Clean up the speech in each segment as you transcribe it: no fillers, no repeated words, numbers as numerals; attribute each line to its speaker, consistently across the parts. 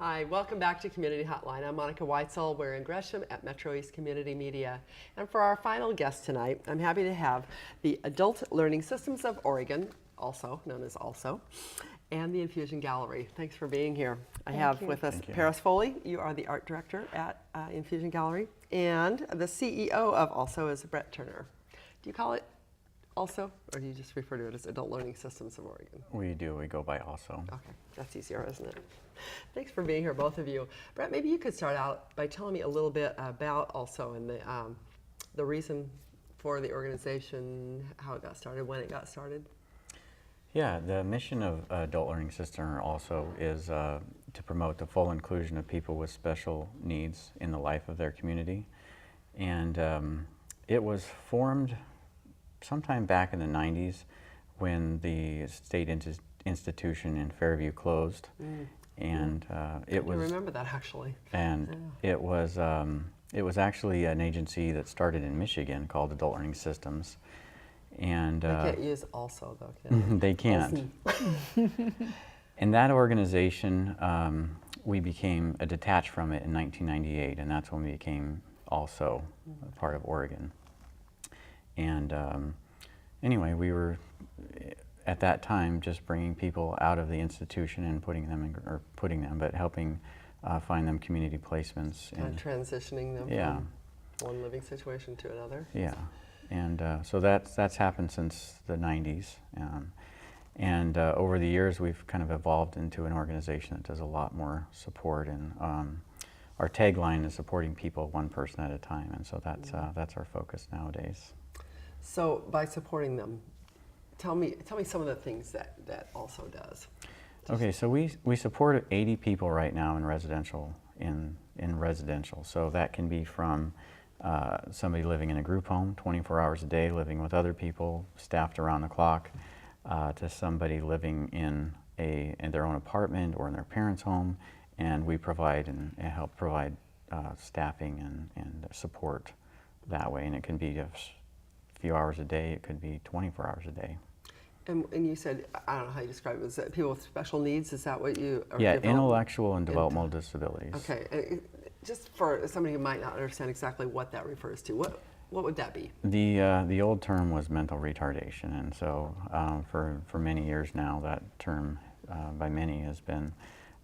Speaker 1: Hi, welcome back to Community Hotline. I'm Monica Weitzel. We're in Gresham at MetroEast Community Media. And for our final guest tonight, I'm happy to have the Adult Learning Systems of Oregon, also known as ALSO, and the Infusion Gallery. Thanks for being here. I have with us Paris Foley. You are the art director at Infusion Gallery. And the CEO of ALSO is Brett Turner. Do you call it ALSO, or do you just refer to it as Adult Learning Systems of Oregon?
Speaker 2: We do. We go by ALSO.
Speaker 1: Okay, that's easier, isn't it? Thanks for being here, both of you. Brett, maybe you could start out by telling me a little bit about ALSO and the reason for the organization, how it got started, when it got started.
Speaker 2: Yeah, the mission of Adult Learning System also is to promote the full inclusion of people with special needs in the life of their community. And it was formed sometime back in the 90s when the state institution in Fairview closed. And it was.
Speaker 1: I remember that actually.
Speaker 2: And it was actually an agency that started in Michigan called Adult Learning Systems. And
Speaker 1: they can't use ALSO though, can
Speaker 2: they? They can't. And that organization, we became detached from it in 1998, and that's when we became ALSO part of Oregon. And anyway, we were at that time just bringing people out of the institution and but helping find them community placements.
Speaker 1: And transitioning them from one living situation to another.
Speaker 2: Yeah, and so that's happened since the 90s. And over the years, we've kind of evolved into an organization that does a lot more support. And our tagline is supporting people one person at a time. And so that's our focus nowadays.
Speaker 1: So by supporting them, tell me some of the things that ALSO does.
Speaker 2: Okay, so we support 80 people right now in residential. So that can be from somebody living in a group home 24 hours a day, living with other people, staffed around the clock, to somebody living in their own apartment or in their parents' home, and we provide and help provide staffing and support that way. And it can be a few hours a day, it could be 24 hours a day.
Speaker 1: And you said, I don't know how you describe it, was that people with special needs, is that what you are?
Speaker 2: Yeah, intellectual and developmental disabilities.
Speaker 1: Okay, just for somebody who might not understand exactly what that refers to, what would that be?
Speaker 2: The old term was mental retardation, and so for many years now that term by many has been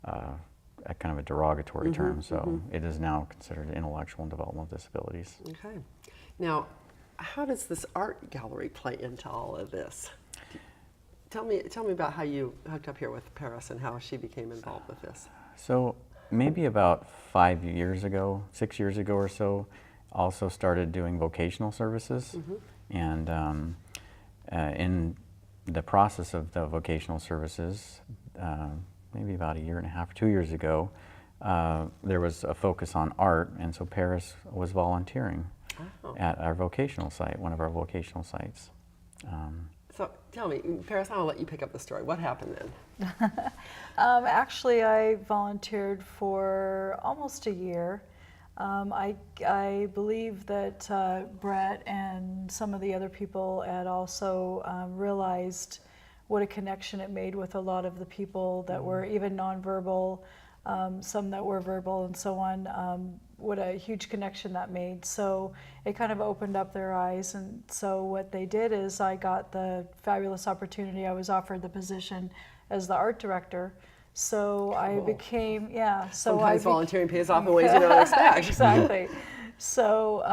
Speaker 2: a kind of a derogatory term, so it is now considered intellectual and developmental disabilities.
Speaker 1: Okay. Now, how does this art gallery play into all of this? Tell me about how you hooked up here with Paris and how she became involved with this.
Speaker 2: So maybe about 6 years ago or so, also started doing vocational services. And in the process of the vocational services, maybe about 1.5 years, 2 years ago, there was a focus on art, and so Paris was volunteering at our vocational site, one of our vocational sites.
Speaker 1: So tell me, Paris, I'm gonna let you pick up the story. What happened then?
Speaker 3: Actually, I volunteered for almost a year. I believe that Brett and some of the other people at ALSO realized what a connection it made with a lot of the people that were even nonverbal, some that were verbal and so on. What a huge connection that made. So it kind of opened up their eyes, and so what they did is I got the fabulous opportunity. I was offered the position as the art director. So cool. I became,
Speaker 1: Sometimes volunteering pays off in ways you don't expect.
Speaker 3: Exactly. So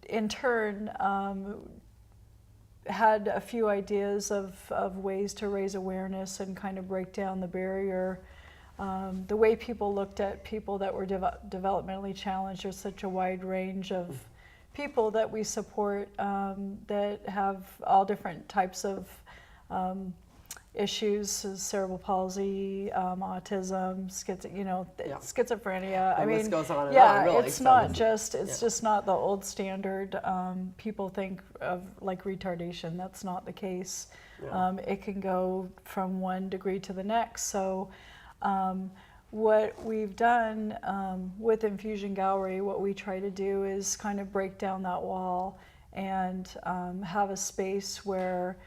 Speaker 3: in turn, had a few ideas of ways to raise awareness and kind of break down the barrier. The way people looked at people that were developmentally challenged. There's such a wide range of people that we support that have all different types of issues, cerebral palsy, autism, schizophrenia.
Speaker 1: The list goes on and
Speaker 3: yeah,
Speaker 1: on, really.
Speaker 3: It's not just, it's just not the old standard. People think of like retardation. That's not the case. Yeah. It can go from one degree to the next. So what we've done with Infusion Gallery, what we try to do is kind of break down that wall and have a space where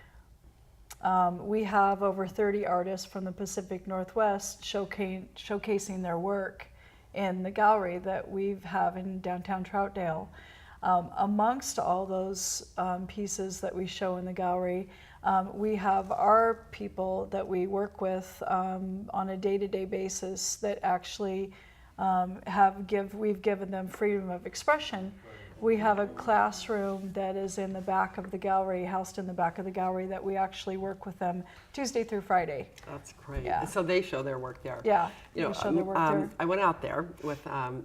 Speaker 3: We have over 30 artists from the Pacific Northwest showcasing their work in the gallery that we have in downtown Troutdale. Amongst all those pieces that we show in the gallery, we have our people that we work with on a day-to-day basis that actually we've given them freedom of expression. We have a classroom that is in the back of the gallery, housed in the back of the gallery, that we actually work with them Tuesday through Friday.
Speaker 1: That's great.
Speaker 3: Yeah.
Speaker 1: So they show their work there.
Speaker 3: Yeah,
Speaker 1: You know,
Speaker 3: we show their work there.
Speaker 1: I went out there with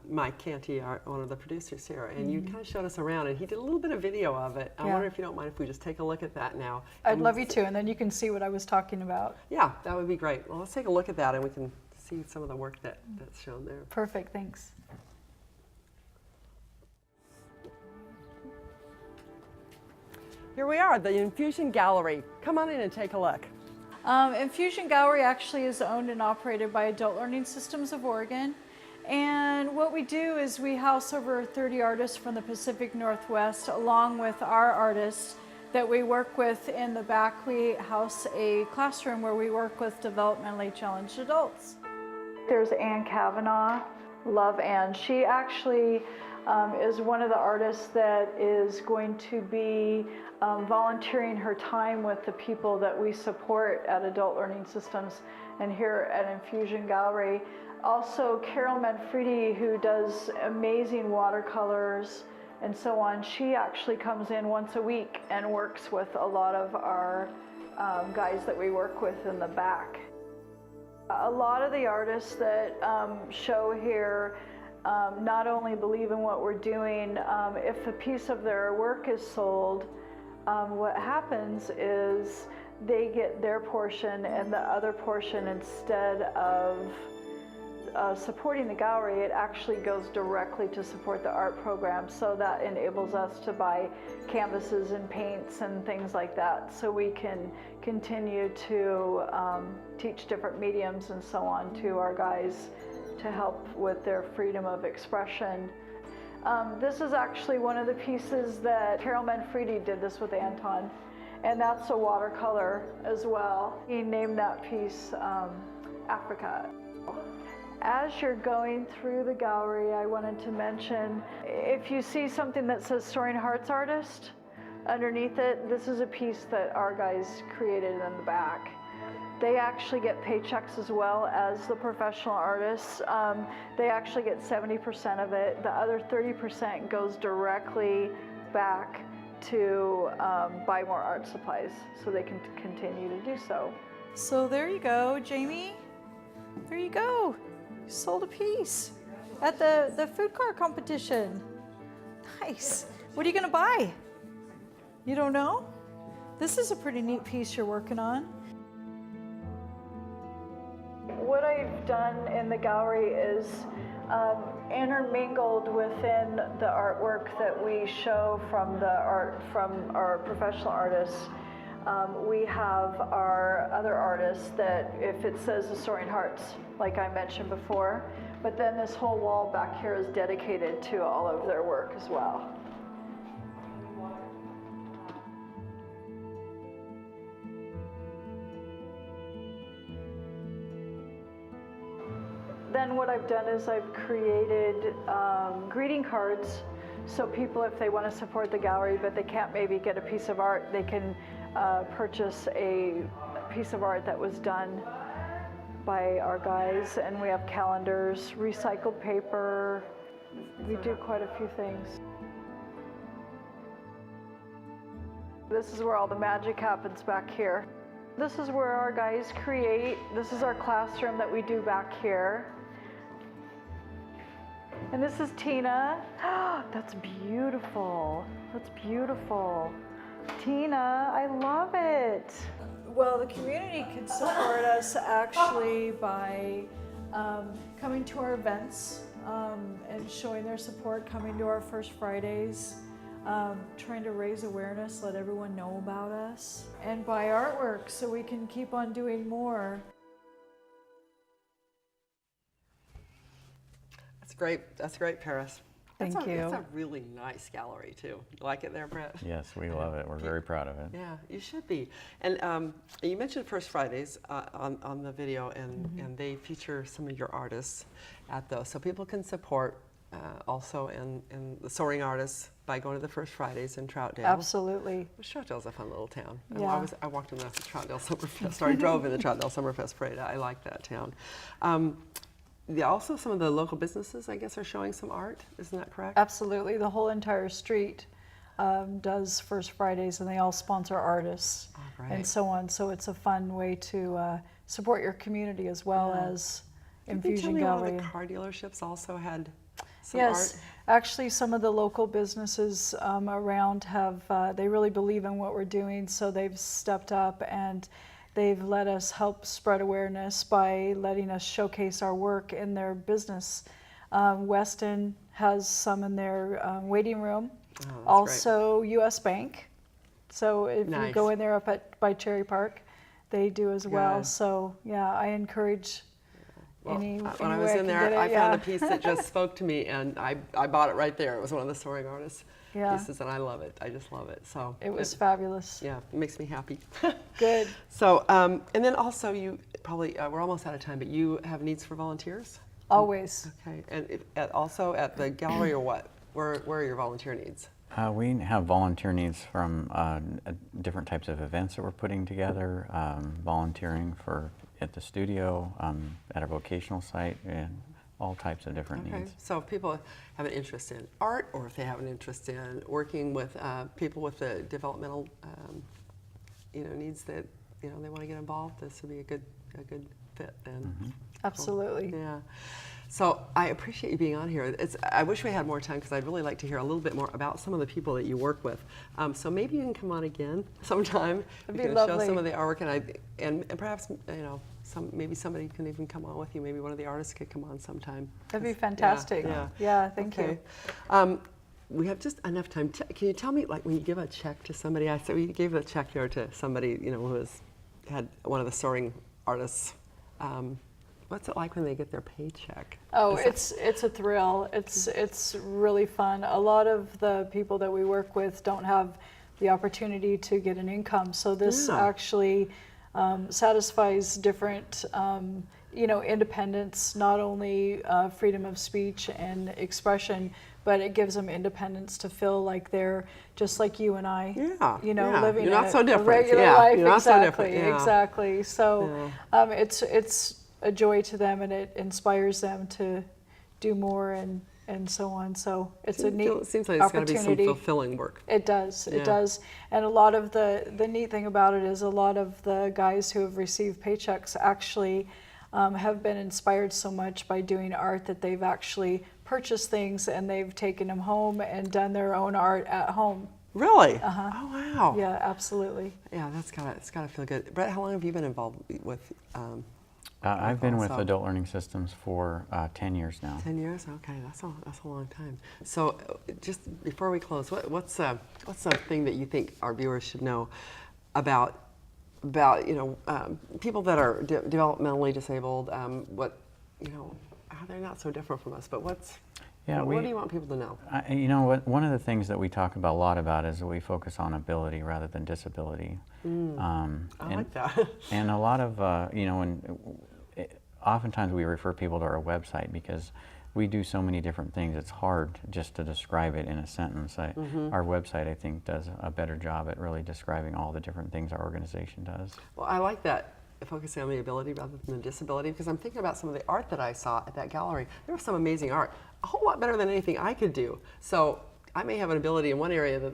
Speaker 1: Mike Canty, one of the producers here, and you kind of showed us around, and he did a little bit of video of it. I
Speaker 3: Yeah.
Speaker 1: wonder if you don't mind if we just take a look at that now.
Speaker 3: I'd
Speaker 1: And
Speaker 3: love you to, and then you can see what I was talking about.
Speaker 1: Yeah, that would be great. Well, let's take a look at that, and we can see some of the work that's shown there.
Speaker 3: Perfect, thanks.
Speaker 1: Here we are, the Infusion Gallery. Come on in and take a look.
Speaker 3: Infusion Gallery actually is owned and operated by Adult Learning Systems of Oregon. And what we do is we house over 30 artists from the Pacific Northwest, along with our artists that we work with in the back. We house a classroom where we work with developmentally challenged adults. There's Ann Kavanaugh, love Ann. She actually is one of the artists that is going to be volunteering her time with the people that we support at Adult Learning Systems and here at Infusion Gallery. Also, Carol Manfredi, who does amazing watercolors and so on, she actually comes in once a week and works with a lot of our guys that we work with in the back. A lot of the artists that show here not only believe in what we're doing, if a piece of their work is sold, what happens is they get their portion, and the other portion, instead of supporting the gallery, it actually goes directly to support the art program. So that enables us to buy canvases and paints and things like that, so we can continue to teach different mediums and so on to our guys to help with their freedom of expression. This is actually one of the pieces that Carol Manfredi did this with Anton, and that's a watercolor as well. He named that piece Africa. As you're going through the gallery, I wanted to mention, if you see something that says Soaring Hearts Artist underneath it, this is a piece that our guys created in the back. They actually get paychecks as well as the professional artists. They actually get 70% of it. The other 30% goes directly back to buy more art supplies so they can continue to do so. So there you go, Jamie. There you go. You sold a piece at the food cart competition. Nice. What are you gonna buy? You don't know? This is a pretty neat piece you're working on. What I've done in the gallery is intermingled within the artwork that we show from our professional artists. We have our other artists that, if it says the Soaring Hearts, like I mentioned before, but then this whole wall back here is dedicated to all of their work as well. Then what I've done is I've created greeting cards, so people, if they want to support the gallery but they can't maybe get a piece of art, they can purchase a piece of art that was done by our guys. And we have calendars, recycled paper. We do quite a few things. This is where all the magic happens back here. This is where our guys create. This is our classroom that we do back here. And this is Tina. That's beautiful. That's beautiful. Tina, I love it. Well, the community can support us actually by coming to our events and showing their support, coming to our First Fridays, trying to raise awareness, let everyone know about us, and buy artwork so we can keep on doing more.
Speaker 1: That's great, Paris.
Speaker 3: Thank
Speaker 1: It's
Speaker 3: you.
Speaker 1: a really nice gallery too. You like it there, Brett?
Speaker 2: Yes, we love it. We're very proud of it.
Speaker 1: Yeah, you should be. And you mentioned First Fridays on the video, and they feature some of your artists at those. So people can support also in the soaring artists by going to the First Fridays in Troutdale.
Speaker 3: Absolutely.
Speaker 1: Troutdale's a fun little town.
Speaker 3: Yeah.
Speaker 1: I walked in the Troutdale Summerfest, or I drove in the Troutdale Summerfest parade. I like that town. Also, some of the local businesses, I guess, are showing some art. Isn't that correct?
Speaker 3: Absolutely. The whole entire street does First Fridays, and they all sponsor artists
Speaker 1: Right.
Speaker 3: and so on. So it's a fun way to support your community as well as
Speaker 1: Did you tell
Speaker 3: Infusion
Speaker 1: me one
Speaker 3: Gallery.
Speaker 1: of the car dealerships also had some
Speaker 3: Yes,
Speaker 1: art?
Speaker 3: actually, some of the local businesses around have, they really believe in what we're doing, so they've stepped up and they've let us help spread awareness by letting us showcase our work in their business. Weston has some in their waiting room.
Speaker 1: Oh, that's
Speaker 3: Also, US Bank. So if you
Speaker 1: Nice.
Speaker 3: go in there by Cherry Park, they do as well.
Speaker 1: Good.
Speaker 3: So yeah, I encourage
Speaker 1: Well,
Speaker 3: any
Speaker 1: when I
Speaker 3: way
Speaker 1: was in
Speaker 3: can
Speaker 1: there,
Speaker 3: get it,
Speaker 1: I found a
Speaker 3: yeah.
Speaker 1: piece that just spoke to me, and I bought it right there. It was one of the soaring artists
Speaker 3: Yeah.
Speaker 1: pieces, and I love it. I just love it. So
Speaker 3: It was fabulous.
Speaker 1: yeah, it makes me happy.
Speaker 3: Good.
Speaker 1: So and then also you probably we're almost out of time, but you have needs for volunteers.
Speaker 3: Always.
Speaker 1: Okay, and also at the gallery or what? Where are your volunteer needs?
Speaker 2: We have volunteer needs from different types of events that we're putting together, volunteering at the studio, at our vocational site, and all types of different
Speaker 1: Okay,
Speaker 2: needs.
Speaker 1: so if people have an interest in art, or if they have an interest in working with people with the developmental, needs that they want to get involved, this would be a good fit then.
Speaker 3: Absolutely.
Speaker 1: Yeah. So I appreciate you being on here. I wish we had more time because I'd really like to hear a little bit more about some of the people that you work with. So maybe you can come on again sometime.
Speaker 3: That'd
Speaker 1: You
Speaker 3: be
Speaker 1: can
Speaker 3: lovely.
Speaker 1: show some of the artwork, and perhaps maybe somebody can even come on with you. Maybe one of the artists could come on sometime.
Speaker 3: That'd be
Speaker 1: 'Cause-
Speaker 3: fantastic.
Speaker 1: Yeah.
Speaker 3: Yeah, thank you.
Speaker 1: We have just enough time. Can you tell me, like, when you give a check to somebody? I said we gave a check here to somebody, who had one of the soaring artists. What's it like when they get their paycheck?
Speaker 3: Oh,
Speaker 1: Is that-
Speaker 3: it's a thrill. It's really fun. A lot of the people that we work with don't have the opportunity to get an income, so this
Speaker 1: Yeah.
Speaker 3: actually satisfies different, independence, not only freedom of speech and expression, but it gives them independence to feel like they're just like you and I.
Speaker 1: Yeah, yeah.
Speaker 3: Living
Speaker 1: You're not
Speaker 3: a,
Speaker 1: so
Speaker 3: a
Speaker 1: different.
Speaker 3: regular
Speaker 1: Yeah,
Speaker 3: life.
Speaker 1: you're not so
Speaker 3: Exactly,
Speaker 1: different, yeah.
Speaker 3: exactly. So it's a joy to them, and it inspires them to do more and so on. So it's a neat
Speaker 1: It seems like it's got to be some
Speaker 3: opportunity.
Speaker 1: fulfilling work.
Speaker 3: It does,
Speaker 1: Yeah.
Speaker 3: it does. And a lot of the neat thing about it is a lot of the guys who have received paychecks actually have been inspired so much by doing art that they've actually purchased things and they've taken them home and done their own art at home.
Speaker 1: Really? Oh wow.
Speaker 3: Yeah, absolutely.
Speaker 1: Yeah, it's gotta feel good. Brett, how long have you been involved with?
Speaker 2: I've been with
Speaker 1: also-
Speaker 2: Adult Learning Systems for 10 years now.
Speaker 1: 10 years? Okay, that's a long time. So, just before we close, what's something that you think our viewers should know about people that are developmentally disabled? How they're not so different from us, but what do you want people to know?
Speaker 2: One of the things that we talk about a lot about is that we focus on ability rather than disability.
Speaker 1: I like that.
Speaker 2: And a lot of, oftentimes we refer people to our website because we do so many different things. It's hard just to describe it in a sentence. Our website, I think, does a better job at really describing all the different things our organization does.
Speaker 1: Well, I like that, focusing on the ability rather than the disability, because I'm thinking about some of the art that I saw at that gallery. There was some amazing art, a whole lot better than anything I could do. So I may have an ability in one area that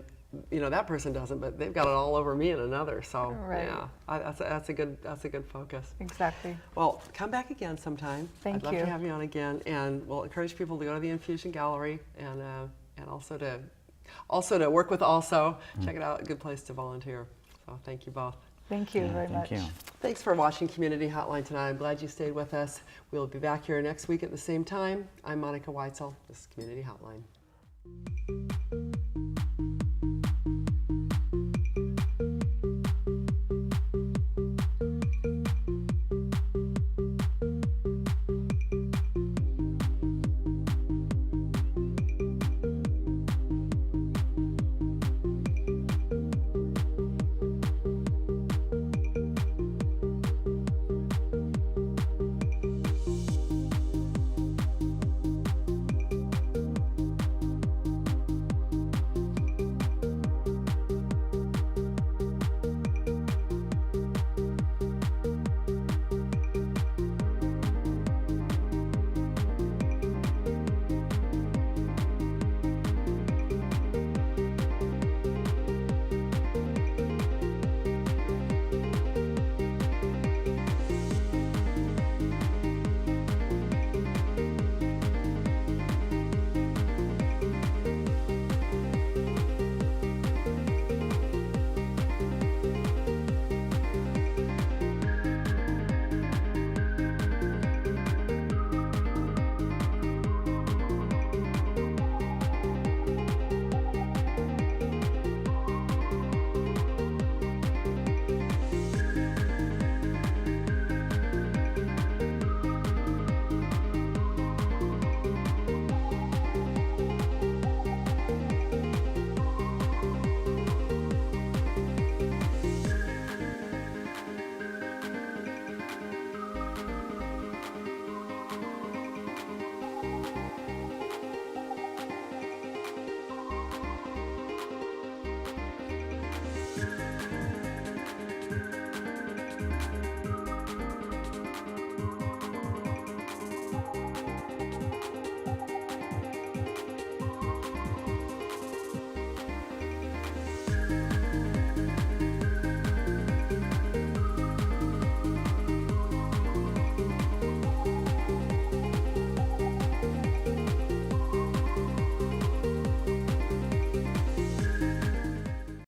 Speaker 1: that person doesn't, but they've got it all over me in another. So
Speaker 3: Right.
Speaker 1: yeah, that's a good focus.
Speaker 3: Exactly.
Speaker 1: Well, come back again sometime.
Speaker 3: Thank
Speaker 1: I'd love
Speaker 3: you.
Speaker 1: to have you on again, and we'll encourage people to go to the Infusion Gallery and also to work with Also. Check it out, a good place to volunteer. So thank you both.
Speaker 3: Thank you very much.
Speaker 2: Thank you.
Speaker 1: Thanks for watching Community Hotline tonight. I'm glad you stayed with us. We'll be back here next week at the same time. I'm Monica Weitzel. This is Community Hotline.